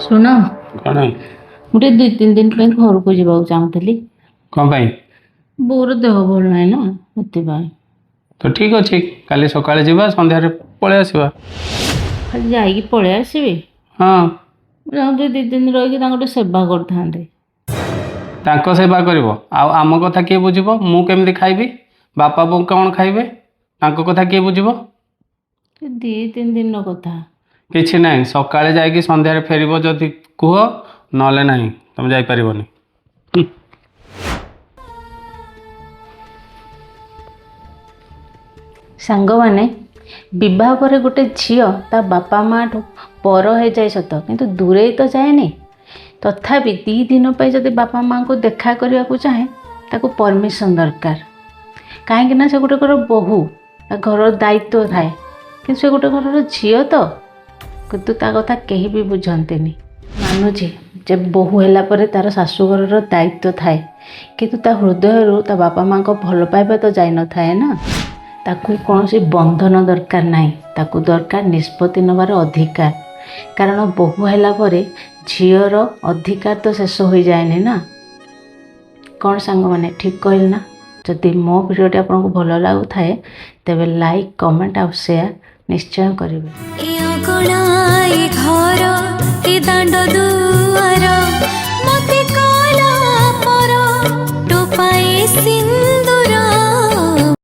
ଶୁଣ କ'ଣ ଗୋଟେ 2-3 ଦିନ ପାଇଁ ଘରକୁ ଯିବାକୁ ଚାହୁଁଥିଲି। କ'ଣ ପାଇଁ? ବୋଉର ଦେହ ଭଲ ନାହିଁ ନା ସେଥିପାଇଁ। ତ ଠିକ୍ ଅଛି, କାଲି ସକାଳେ ଯିବା, ସନ୍ଧ୍ୟାରେ ପଳେଇ ଆସିବା। ଖାଲି ଯାଇକି ପଳେଇ ଆସିବି। ହଁ, ମୁଁ ଚାହୁଁଛି 2 ଦିନ ରହିକି ତାଙ୍କ ଗୋଟେ ସେବା କରିଥାନ୍ତି। ତାଙ୍କ ସେବା କରିବ, ଆଉ ଆମ କଥା କିଏ ବୁଝିବ? ମୁଁ କେମିତି ଖାଇବି? ବାପା ବୋଉ କ'ଣ ଖାଇବେ? ତାଙ୍କ କଥା କିଏ ବୁଝିବ? 2-3 ଦିନର କଥା। କିଛି ନାହିଁ, ସକାଳେ ଯାଇକି ସନ୍ଧ୍ୟାରେ ଫେରିବ ଯଦି କୁହ, ନହେଲେ ନାହିଁ, ତମେ ଯାଇପାରିବନି। ସାଙ୍ଗମାନେ, ବିବାହ ପରେ ଗୋଟେ ଝିଅ ତା ବାପା ମାଆଠୁ ପର ହେଇଯାଏ ସତ, କିନ୍ତୁ ଦୂରେଇ ତ ଯାଏନି। ତଥାପି 2 ଦିନ ପାଇଁ ଯଦି ବାପା ମାଆଙ୍କୁ ଦେଖା କରିବାକୁ ଚାହେଁ, ତାକୁ ପରମିସନ୍ ଦରକାର। କାହିଁକି ନା ସେ ଗୋଟେ ଘର ବୋହୂ, ତା ଘରର ଦାୟିତ୍ୱ ଥାଏ। କିନ୍ତୁ ସେ ଗୋଟେ ଘରର ଝିଅ ତ, କିନ୍ତୁ ତା କଥା କେହି ବି ବୁଝନ୍ତିନି। ମାନୁଛି ଯେ ବୋହୂ ହେଲା ପରେ ତାର ଶାଶୁଘରର ଦାୟିତ୍ୱ ଥାଏ, କିନ୍ତୁ ତା ହୃଦୟରୁ ତା ବାପା ମାଆଙ୍କ ଭଲ ପାଇବା ତ ଯାଇନଥାଏ ନା। ତାକୁ କୌଣସି ବନ୍ଧନ ଦରକାର ନାହିଁ, ତାକୁ ଦରକାର ନିଷ୍ପତ୍ତି ନେବାର ଅଧିକାର। କାରଣ ବୋହୂ ହେଲା ପରେ ଝିଅର ଅଧିକାର ତ ଶେଷ ହୋଇଯାଏନି ନା। କ'ଣ ସାଙ୍ଗମାନେ, ଠିକ୍ କହିଲି ନା? ଯଦି ମୋ ଭିଡ଼ିଓଟି ଆପଣଙ୍କୁ ଭଲ ଲାଗୁଥାଏ ତେବେ ଲାଇକ୍, କମେଣ୍ଟ ଆଉ ସେୟାର ନିଶ୍ଚୟ କରିବେ। ଦାଣ୍ଡ ଦୁଆର ମତେ କଲା ପର ଟୋପାଏ